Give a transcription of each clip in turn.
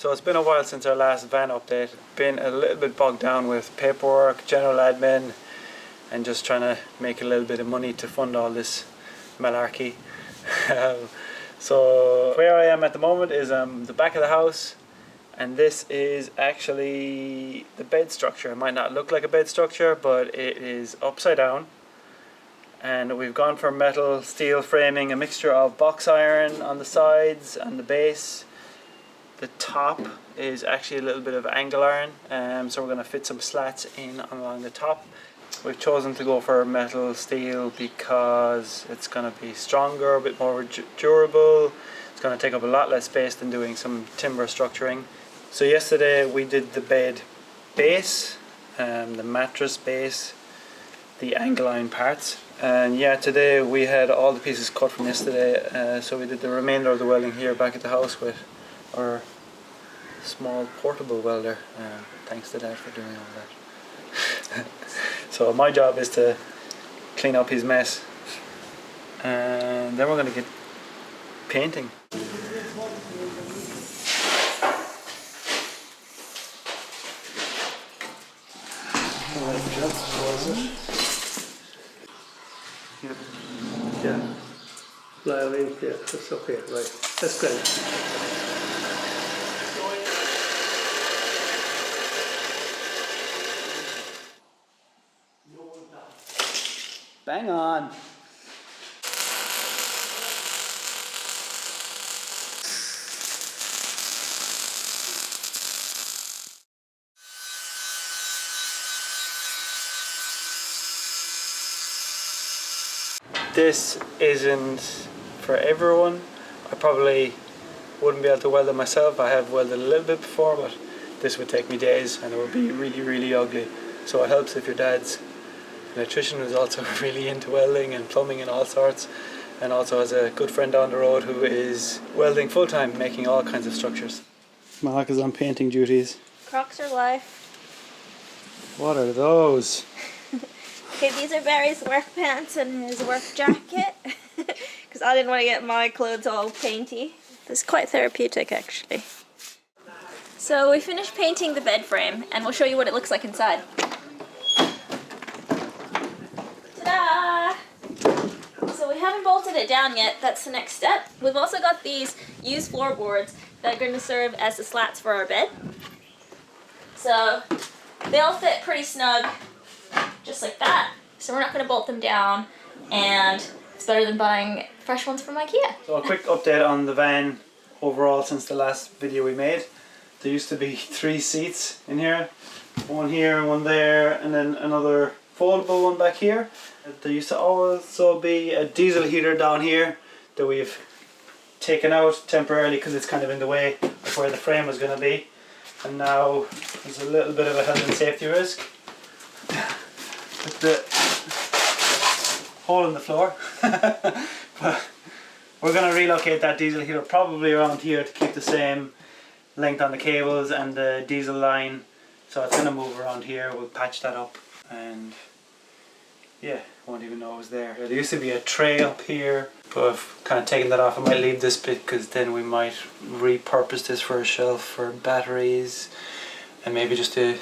So it's been a while since our last van update. Been a little bit bogged down with paperwork, general admin, and just trying to make a little bit of money to fund all this malarkey. So where I am at the moment is the back of the house, and this is actually the bed structure. It might not look like a bed structure, but it is upside down. And we've gone for metal steel framing, a mixture of box iron on the sides and the base. The top is actually a little bit of angle iron, so we're going to fit some slats in along the top. We've chosen to go for metal steel because it's going to be stronger, a bit more durable. It's going to take up a lot less space than doing some timber structuring. So yesterday we did the bed base, the mattress base, the angle iron parts, and yeah, today we had all the pieces cut from yesterday, so we did the remainder of the welding here back at the house with our small portable welder. Thanks to Dad for doing all that. So my job is to clean up his mess, and then we're going to get painting. Yeah. Lying, yeah, that's okay, right. That's good. Bang on! This isn't for everyone. I probably wouldn't be able to weld it myself. I have welded a little bit before, but this would take me days and it would be really, really ugly. So it helps if your dad's an electrician who's also really into welding and plumbing and all sorts, and also has a good friend down the road who is welding full time, making all kinds of structures. Malak is on painting duties. Crocs are life. What are those? Okay, these are Barry's work pants and his work jacket, because I didn't want to get my clothes all painty. This is quite therapeutic, actually. So we finished painting the bed frame, and we'll show you what it looks like inside. Ta-da! So we haven't bolted it down yet, that's the next step. We've also got these used floorboards that are going to serve as the slats for our bed. So they all fit pretty snug, just like that. So we're not going to bolt them down, and it's better than buying fresh ones from IKEA. So a quick update on the van overall since the last video we made. There used to be 3 seats in here, one here, one there, and then another foldable one back here. There used to also be a diesel heater down here that we've taken out temporarily because it's kind of in the way of where the frame was going to be, and now there's a little bit of a health and safety risk with the hole in the floor. But we're going to relocate that diesel heater probably around here to keep the same length on the cables and the diesel line, so it's going to move around here. We'll patch that up, and yeah, won't even know it was there. There used to be a tray up here, but I've kind of taken that off. I might leave this bit because then we might repurpose this for a shelf for batteries and maybe just the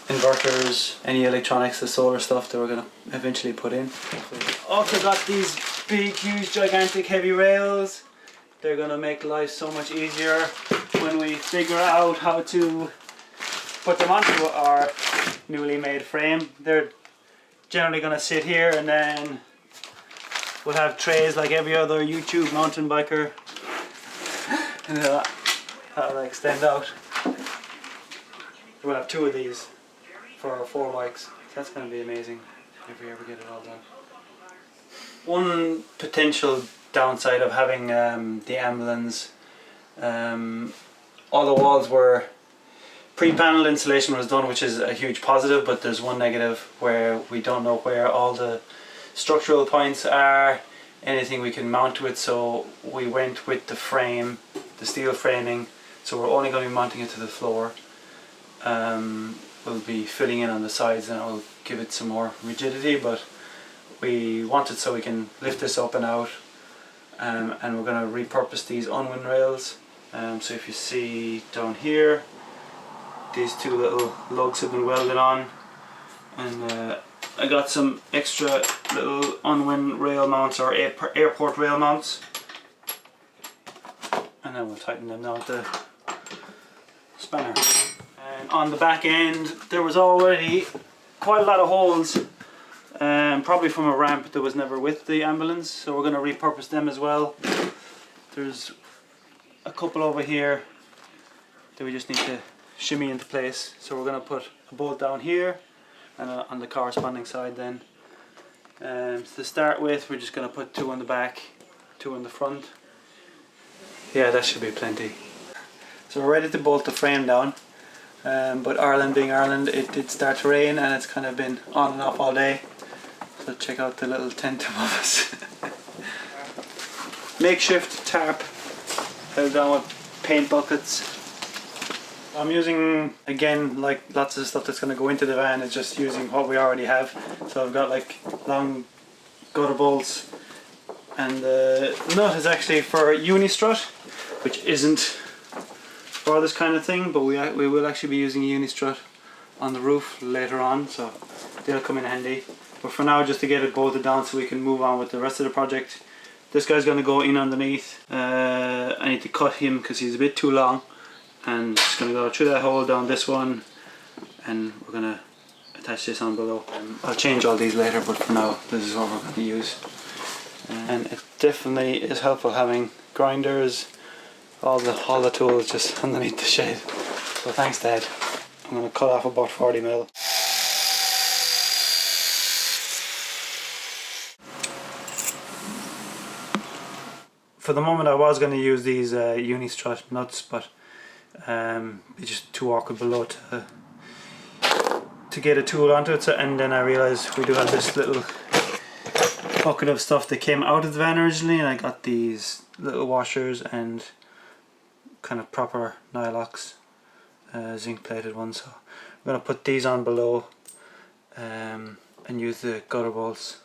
inverters, any electronics, the solar stuff that we're going to eventually put in. Also got these big, huge, gigantic heavy rails. They're going to make life so much easier when we figure out how to put them onto our newly made frame. They're generally going to sit here, and then we'll have trays like every other YouTube mountain biker, and that'll extend out. We'll have 2 of these for our 4 bikes. That's going to be amazing if we ever get it all done. One potential downside of having the ambulance, all the walls were pre-panel insulation was done, which is a huge positive, but there's one negative where we don't know where all the structural points are, anything we can mount to it, so we went with the frame, the steel framing, so we're only going to be mounting it to the floor. We'll be filling in on the sides and it will give it some more rigidity, but we want it so we can lift this up and out, and we're going to repurpose these unwind rails So if you see down here, these two little lugs have been welded on, and I got some extra little unwind rail mounts, or airport rail mounts, and then we'll tighten them down with the spanner. And on the back end there was already quite a lot of holes, probably from a ramp that was never with the ambulance, so we're going to repurpose them as well. There's a couple over here that we just need to shimmy into place, so we're going to put a bolt down here and on the corresponding side then. To start with, we're just going to put 2 on the back, 2 on the front. Yeah, that should be plenty. So we're ready to bolt the frame down, but Ireland being Ireland, it did start to rain and it's kind of been on and off all day. So check out the little tent above us. Makeshift tarp held down with paint buckets. I'm using, again, like lots of stuff that's going to go into the van, is just using what we already have. So I've got like long gutter bolts, and the nut is actually for Unistrut, which isn't for this kind of thing, but we will actually be using Unistrut on the roof later on, so they'll come in handy. But for now, just to get it bolted down so we can move on with the rest of the project. This guy's going to go in underneath. I need to cut him because he's a bit too long. And just going to go through that hole down this one, and we're going to attach this on below. I'll change all these later, but for now this is what we're going to use. And it definitely is helpful having grinders, all the tools just underneath the shed. So thanks, Dad. I'm going to cut off about 40mm. For the moment I was going to use these Unistrut nuts, but it's just too awkward below to get a tool onto it. So, and then I realised we do have this little bucket of stuff that came out of the van originally, and I got these little washers and kind of proper Nylox zinc plated ones. So I'm going to put these on below and use the gutter bolts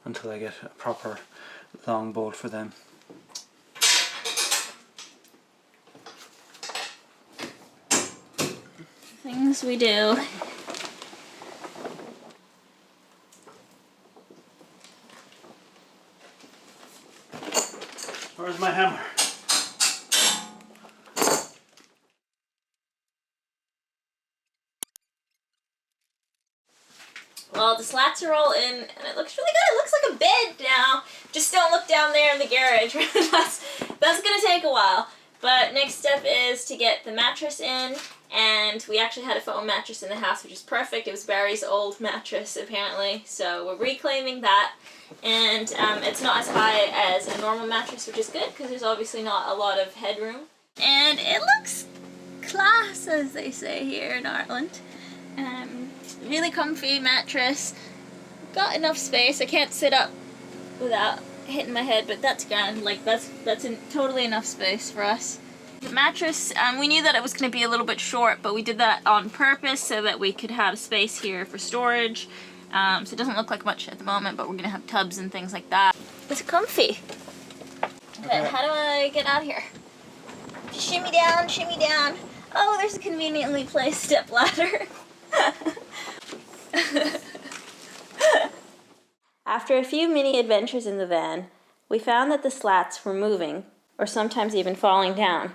until I get a proper long bolt for them. Things we do. Where's my hammer? Well, the slats are all in, and it looks really good. It looks like a bed now. Just don't look down there in the garage. That's gonna take a while. But next step is to get the mattress in, and we actually had a foam mattress in the house, which is perfect. It was Barry's old mattress, apparently, so we're reclaiming that. And it's not as high as a normal mattress, which is good, because there's obviously not a lot of headroom. And it looks class, as they say here in Ireland. Really comfy mattress. Got enough space. I can't sit up without hitting my head, but that's grand. Like that's totally enough space for us. The mattress, we knew that it was going to be a little bit short, but we did that on purpose so that we could have space here for storage. So it doesn't look like much at the moment, but we're going to have tubs and things like that. It's comfy. Okay, how do I get out of here? Shimmy down, shimmy down. Oh, there's a conveniently placed step ladder. After a few mini adventures in the van, we found that the slats were moving, or sometimes even falling down.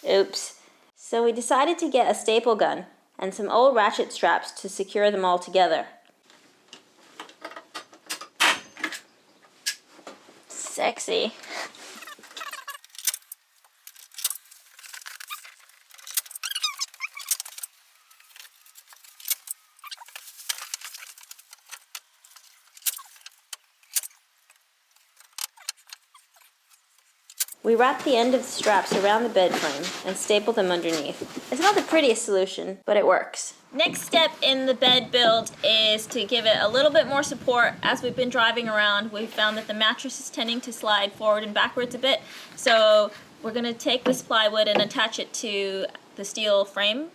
Oops. So we decided to get a staple gun and some old ratchet straps to secure them all together. Sexy. We wrapped the end of the straps around the bed frame and stapled them underneath. It's not the prettiest solution, but it works. Next step in the bed build is to give it a little bit more support. As we've been driving around, we found that the mattress is tending to slide forward and backwards a bit. So we're going to take this plywood and attach it to the steel frame,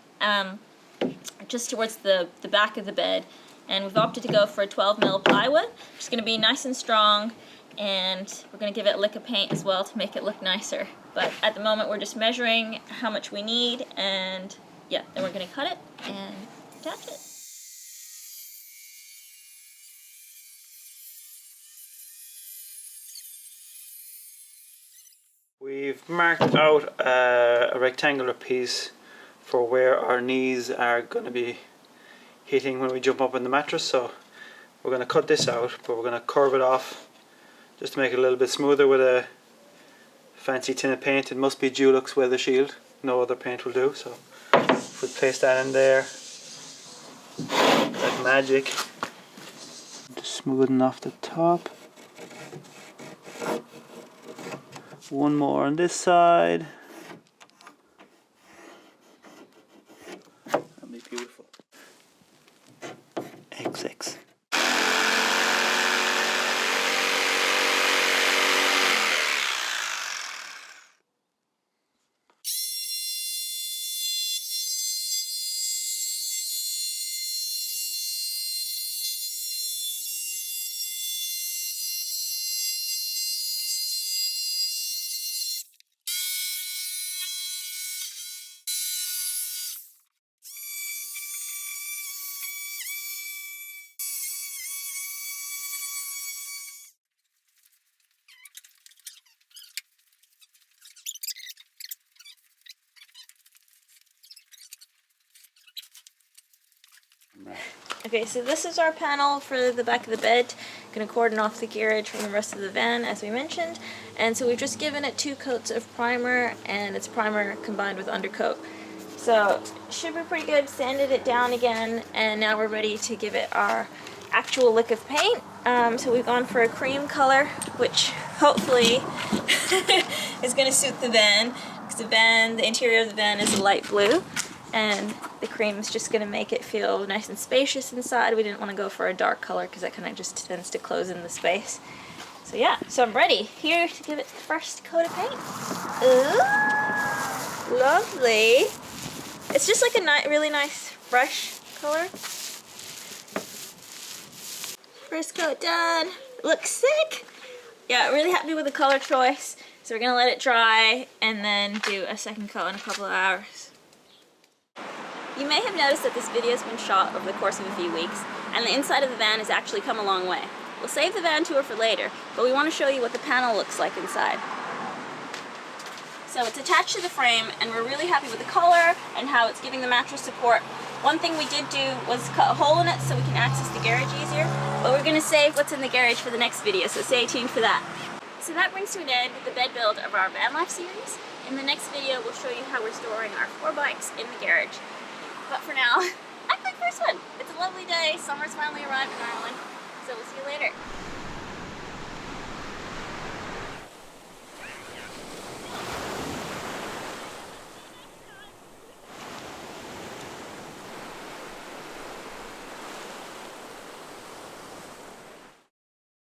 just towards the back of the bed. And we've opted to go for a 12mm plywood. It's going to be nice and strong. And we're going to give it a lick of paint as well to make it look nicer. But at the moment we're just measuring how much we need, and yeah, then we're gonna cut it and attach it. We've marked out a rectangular piece for where our knees are going to be hitting when we jump up in the mattress, so we're going to cut this out, but we're going to curve it off just to make it a little bit smoother with a fancy tin of paint. It must be Dulux Weather Shield, no other paint will do, so we'll place that in there like magic. Just smoothing off the top. One more on this side. That'll be beautiful. XX. Okay, so this is our panel for the back of the bed. Gonna cordon off the garage from the rest of the van, as we mentioned. And so we've just given it 2 coats of primer, and it's primer combined with undercoat. So should be pretty good. Sanded it down again, and now we're ready to give it our actual lick of paint. So we've gone for a cream color, which hopefully is gonna suit the van, because the interior of the van is a light blue. And the cream is just going to make it feel nice and spacious inside. We didn't want to go for a dark color because that kind of just tends to close in the space. So yeah, so I'm ready here to give it the first coat of paint. Ooh, lovely. It's just like a really nice fresh color. First coat done. Looks sick. Yeah, really happy with the color choice. So we're going to let it dry and then do a second coat in a couple of hours. You may have noticed that this video has been shot over the course of a few weeks, and the inside of the van has actually come a long way. We'll save the van tour for later, but we want to show you what the panel looks like inside. So it's attached to the frame, and we're really happy with the color and how it's giving the mattress support. One thing we did do was cut a hole in it so we can access the garage easier, but we're going to save what's in the garage for the next video, so stay tuned for that. So that brings to an end the bed build of our Vanlife series. In the next video, we'll show you how we're storing our 4 bikes in the garage. But for now, I click first one. It's a lovely day. Summer's finally arrived in Ireland. So we'll see you later.